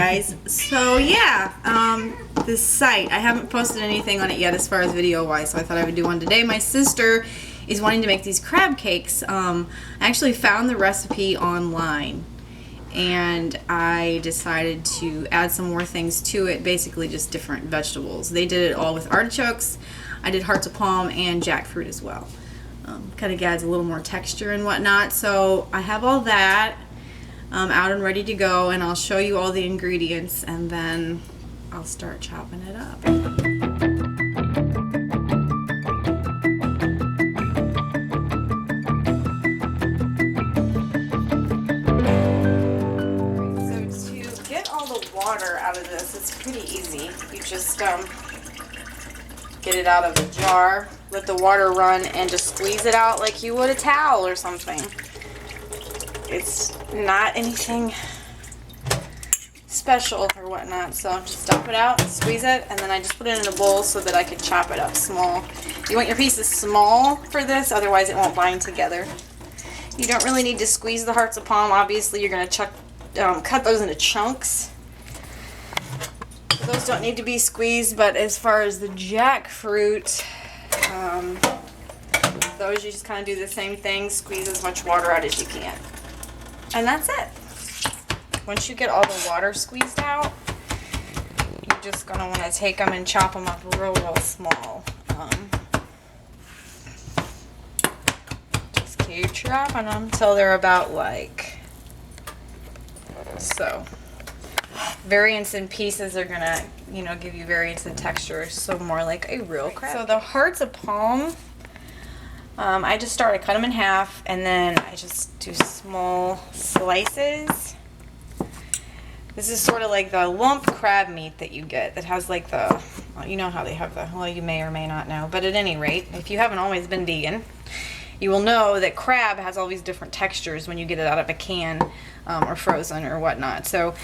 guys. So yeah, this site, I haven't posted anything on it yet as far as video wise, so I thought I would do one today. My sister is wanting to make these crab cakes. I actually found the recipe online and I decided to add some more things to it, basically just different vegetables. They did it all with artichokes. I did hearts of palm and jackfruit as well. Kind of adds a little more texture and whatnot. So I have all that out and ready to go, and I'll show you all the ingredients and then I'll start chopping it up. So to get all the water out of this, it's pretty easy. You just get it out of a jar, let the water run, and just squeeze it out like you would a towel or something. It's not anything special or whatnot, so just dump it out, squeeze it, and then I just put it in a bowl so that I could chop it up small. You want your pieces small for this, otherwise it won't bind together. You don't really need to squeeze the hearts of palm. Obviously you're going to cut those into chunks. Those don't need to be squeezed, but as far as the jackfruit, those you just kind of do the same thing, squeeze as much water out as you can. And that's it. Once you get all the water squeezed out, you're just going to want to take them and chop them up real small. Just keep chopping them until they're about like so. Variance in pieces are going to, give you variance in texture, so more like a real crab. So the hearts of palm, I just start to cut them in half, and then I just do small slices. This is sort of like the lump crab meat that you get that has like the, you know how they have the, well, you may or may not know, but at any rate, if you haven't always been vegan, you will know that crab has all these different textures when you get it out of a can or frozen or whatnot. So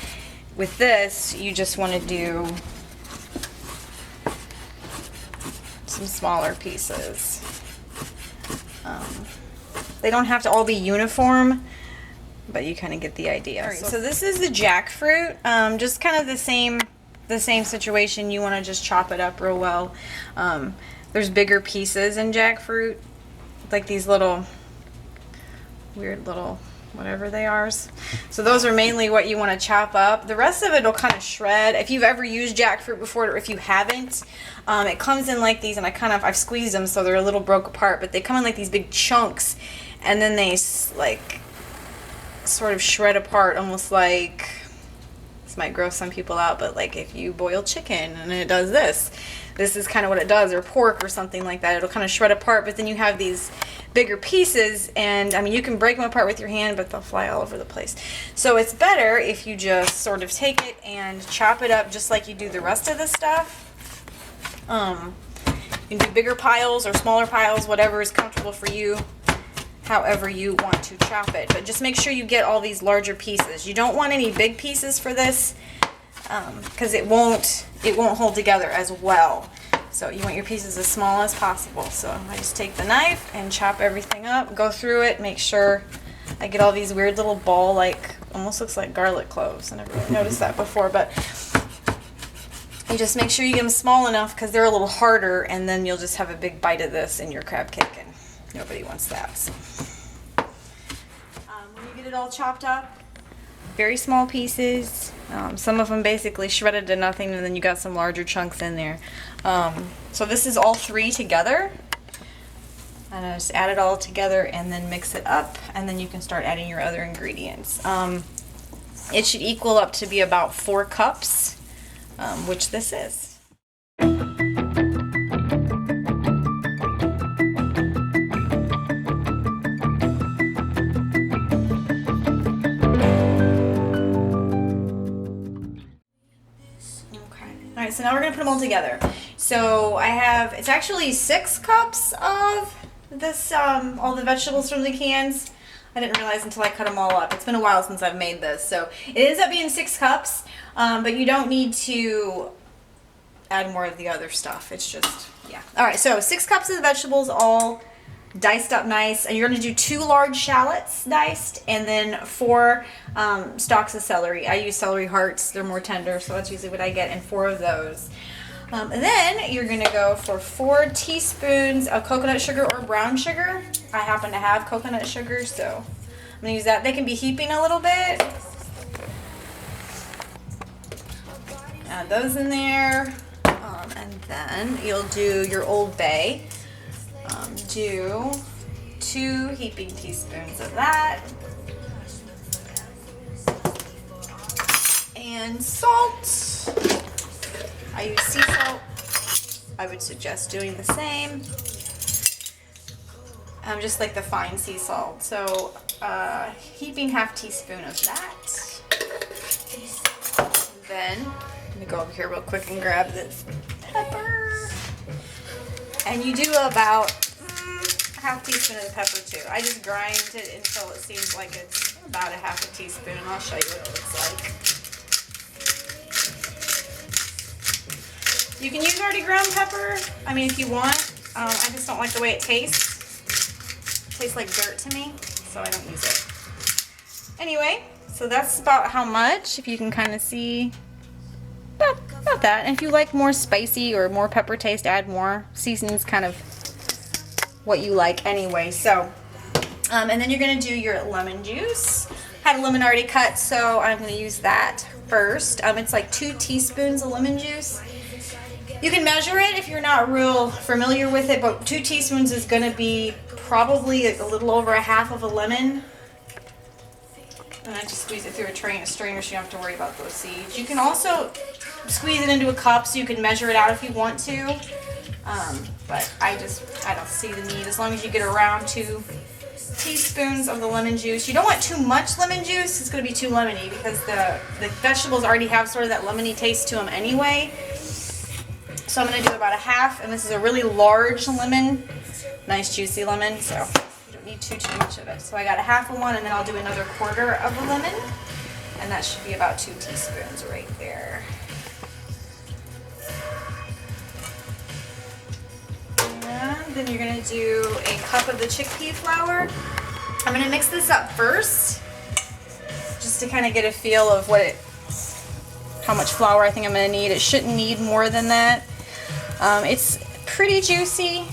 with this, you just want to do some smaller pieces. They don't have to all be uniform, but you kind of get the idea. All right, so this is the jackfruit. Just kind of the same situation. You want to just chop it up real well. There's bigger pieces in jackfruit, like these little weird little whatever they are. So those are mainly what you want to chop up. The rest of it will kind of shred. If you've ever used jackfruit before, or if you haven't, it comes in like these, and I've squeezed them so they're a little broke apart, but they come in like these big chunks, and then they like sort of shred apart, almost like, this might gross some people out, but like if you boil chicken and it does this is kind of what it does, or pork or something like that. It'll kind of shred apart, but then you have these bigger pieces, and I mean, you can break them apart with your hand, but they'll fly all over the place. So it's better if you just sort of take it and chop it up just like you do the rest of the stuff. You can do bigger piles or smaller piles, whatever is comfortable for you, however you want to chop it. But just make sure you get all these larger pieces. You don't want any big pieces for this, because it won't hold together as well. So you want your pieces as small as possible. So I just take the knife and chop everything up, go through it, make sure I get all these weird little ball, like, almost looks like garlic cloves. I never really noticed that before, but you just make sure you get them small enough because they're a little harder, and then you'll just have a big bite of this in your crab cake, and nobody wants that. So when you get it all chopped up, very small pieces. Some of them basically shredded to nothing, and then you got some larger chunks in there. So this is all three together, and I just add it all together and then mix it up, and then you can start adding your other ingredients. It should equal up to be about 4 cups, which this is. Alright, so now we're going to put them all together. So I have, it's actually 6 cups of this, all the vegetables from the cans. I didn't realize until I cut them all up. It's been a while since I've made this. So it ends up being 6 cups, but you don't need to add more of the other stuff. It's just, yeah. Alright, so 6 cups of the vegetables all diced up nice. And you're going to do 2 large shallots diced, and then 4 stalks of celery. I use celery hearts. They're more tender, so that's usually what I get, and 4 of those. And then you're going to go for 4 teaspoons of coconut sugar or brown sugar. I happen to have coconut sugar, so I'm going to use that. They can be heaping a little bit. Add those in there. And then you'll do your Old Bay. Do 2 heaping teaspoons of that. And salt. I use sea salt. I would suggest doing the same. Just like the fine sea salt. So heaping half teaspoon of that. Then let me go over here real quick and grab this pepper. And you do about half teaspoon of the pepper too. I just grind it until it seems like it's about a half a teaspoon, and I'll show you what it looks like. You can use already ground pepper. I mean, if you want. I just don't like the way it tastes. It tastes like dirt to me, so I don't use it. Anyway, so that's about how much, if you can kind of see. About that. And if you like more spicy or more pepper taste, add more. Seasoning's kind of what you like anyway. So, and then you're going to do your lemon juice. I had a lemon already cut, so I'm going to use that first. It's like 2 teaspoons of lemon juice. You can measure it if you're not real familiar with it, but 2 teaspoons is going to be probably a little over a half of a lemon. And I just squeeze it through a strainer so you don't have to worry about those seeds. You can also squeeze it into a cup so you can measure it out if you want to. But I don't see the need. As long as you get around 2 teaspoons of the lemon juice. You don't want too much lemon juice. It's going to be too lemony because the vegetables already have sort of that lemony taste to them anyway. So I'm going to do about a half, and this is a really large lemon. Nice juicy lemon, so you don't need too much of it. So I got a half of one, and then I'll do another quarter of a lemon. And that should be about 2 teaspoons right there. And then you're going to do a cup of the chickpea flour. I'm going to mix this up first, just to kind of get a feel of how much flour I think I'm going to need. It shouldn't need more than that. It's pretty juicy,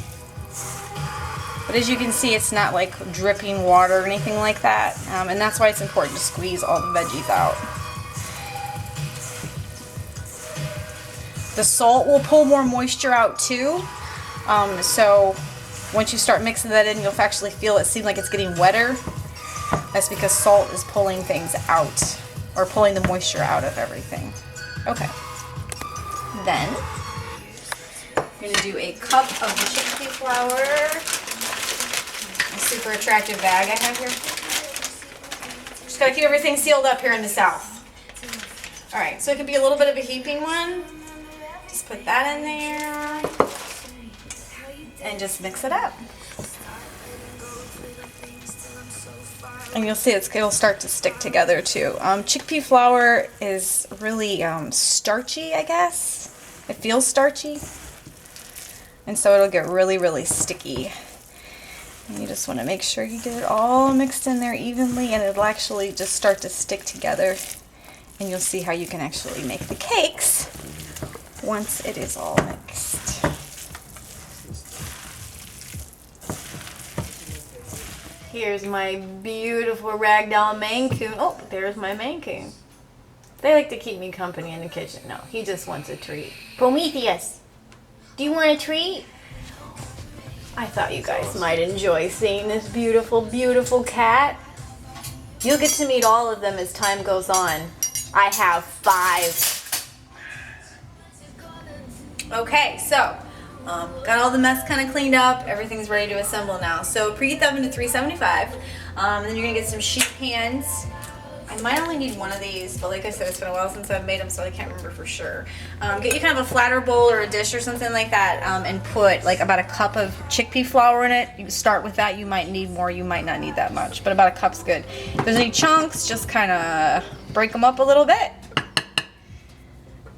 but as you can see, it's not like dripping water or anything like that. And that's why it's important to squeeze all the veggies out. The salt will pull more moisture out too. So once you start mixing that in, you'll actually feel it seem like it's getting wetter. That's because salt is pulling things out, or pulling the moisture out of everything. Okay. Then you're going to do a cup of the chickpea flour. A super attractive bag I have here. Just got to keep everything sealed up here in the South. Alright, so it could be a little bit of a heaping one. Just put that in there. And just mix it up. And you'll see it'll start to stick together too. Chickpea flour is really starchy, I guess. It feels starchy. And so it'll get really, really sticky. And you just want to make sure you get it all mixed in there evenly, and it'll actually just start to stick together. And you'll see how you can actually make the cakes once it is all mixed. Here's my beautiful ragdoll Maine Coon. Oh, there's my Maine Coon. They like to keep me company in the kitchen. No, he just wants a treat. Prometheus, do you want a treat? I thought you guys might enjoy seeing this beautiful, beautiful cat. You'll get to meet all of them as time goes on. I have 5. Okay, so got all the mess kind of cleaned up. Everything's ready to assemble now. So preheat the oven to 375. Then you're going to get some sheet pans. I might only need one of these, but like I said, it's been a while since I've made them, so I can't remember for sure. Get you kind of a flatter bowl or a dish or something like that, and put like about a cup of chickpea flour in it. You start with that. You might need more. You might not need that much, but about a cup's good. If there's any chunks, just kind of break them up a little bit.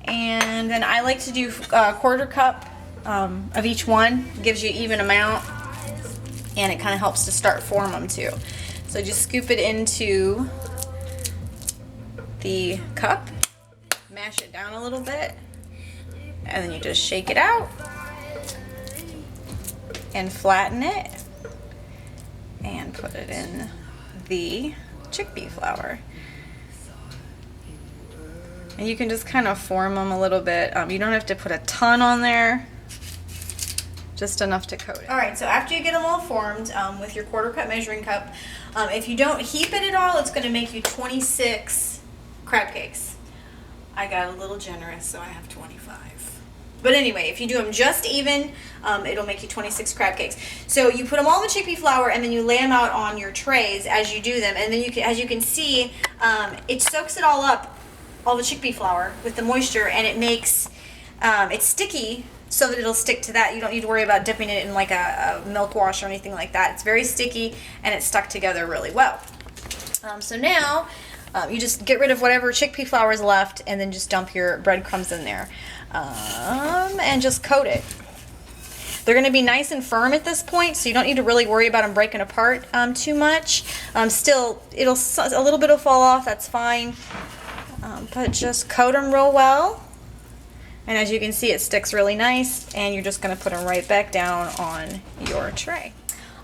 And then I like to do a quarter cup of each one. Gives you even amount. and it kind of helps to start form them too. So just scoop it into the cup, mash it down a little bit, and then you just shake it out and flatten it and put it in the chickpea flour. And you can just kind of form them a little bit. You don't have to put a ton on there, just enough to coat it. All right, so after you get them all formed with your 1/4 cup measuring cup, if you don't heap it at all, it's going to make you 26 crab cakes. I got a little generous, so I have 25. But anyway, if you do them just even, it'll make you 26 crab cakes. So you put them all in the chickpea flour, and then you lay them out on your trays as you do them. And then, as you can see, it soaks it all up, all the chickpea flour, with the moisture, and it makes it's sticky, so that it'll stick to that. You don't need to worry about dipping it in like a milk wash or anything like that. It's very sticky, and it's stuck together really well. So now you just get rid of whatever chickpea flour is left, and then just dump your breadcrumbs in there. And just coat it. They're going to be nice and firm at this point, so you don't need to really worry about them breaking apart too much. Still, a little bit will fall off, that's fine. But just coat them real well. And as you can see, it sticks really nice, and you're just going to put them right back down on your tray.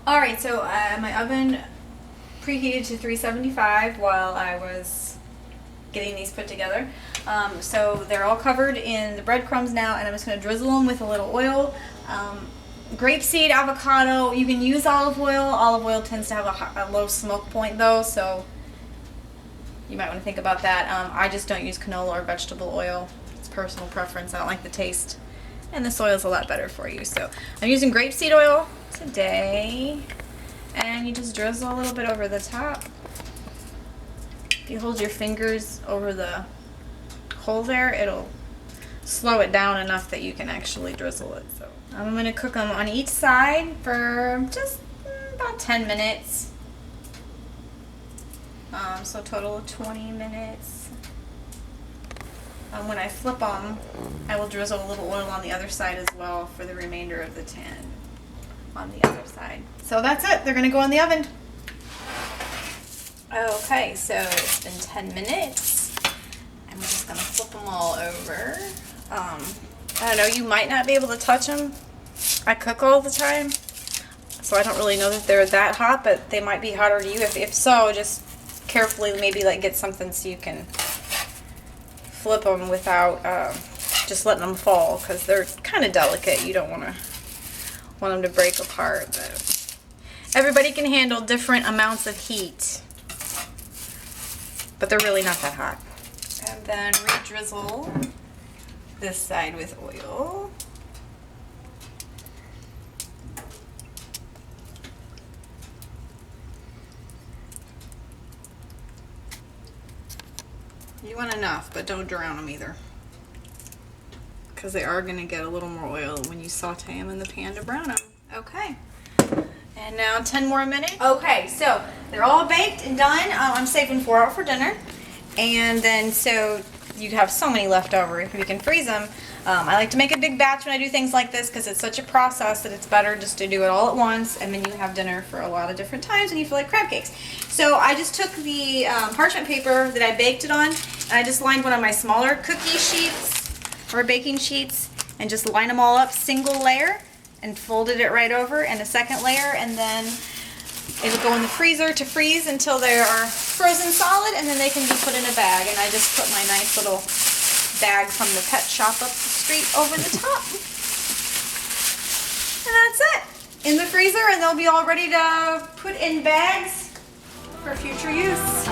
Alright, so my oven preheated to 375 while I was getting these put together. So they're all covered in the breadcrumbs now, and I'm just going to drizzle them with a little oil. Grapeseed, avocado, you can use olive oil. Olive oil tends to have a low smoke point though, so you might want to think about that. I just don't use canola or vegetable oil. It's personal preference. I don't like the taste, and this oil is a lot better for you. So I'm using grapeseed oil today, and you just drizzle a little bit over the top. If you hold your fingers over the hole there, it'll slow it down enough that you can actually drizzle it. So I'm going to cook them on each side for just about 10 minutes. So a total of 20 minutes. When I flip them, I will drizzle a little oil on the other side as well for the remainder of the 10 on the other side. So that's it. They're going to go in the oven. Okay, so it's been 10 minutes. I'm just going to flip them all over. I don't know, you might not be able to touch them. I cook all the time, so I don't really know that they're that hot, but they might be hotter to you. If so, just carefully maybe like get something so you can flip them without just letting them fall, because they're kind of delicate. You don't want them to break apart. But everybody can handle different amounts of heat, but they're really not that hot. And then re-drizzle this side with oil. You want enough, but don't drown them either, because they are going to get a little more oil when you saute them in the pan to brown them. Okay. And now 10 more minutes. Okay, so they're all baked and done. I'm saving 4 out for dinner. And then so you have so many left over if you can freeze them. I like to make a big batch when I do things like this, because it's such a process that it's better just to do it all at once, and then you have dinner for a lot of different times and you feel like crab cakes. So I just took the parchment paper that I baked it on, and I just lined one of my smaller cookie sheets or baking sheets and just lined them all up single layer and folded it right over, and a second layer, and then it'll go in the freezer to freeze until they are frozen solid, and then they can be put in a bag. And I just put my nice little bag from the pet shop up the street over the top. And that's it. In the freezer, and they'll be all ready to put in bags for future use.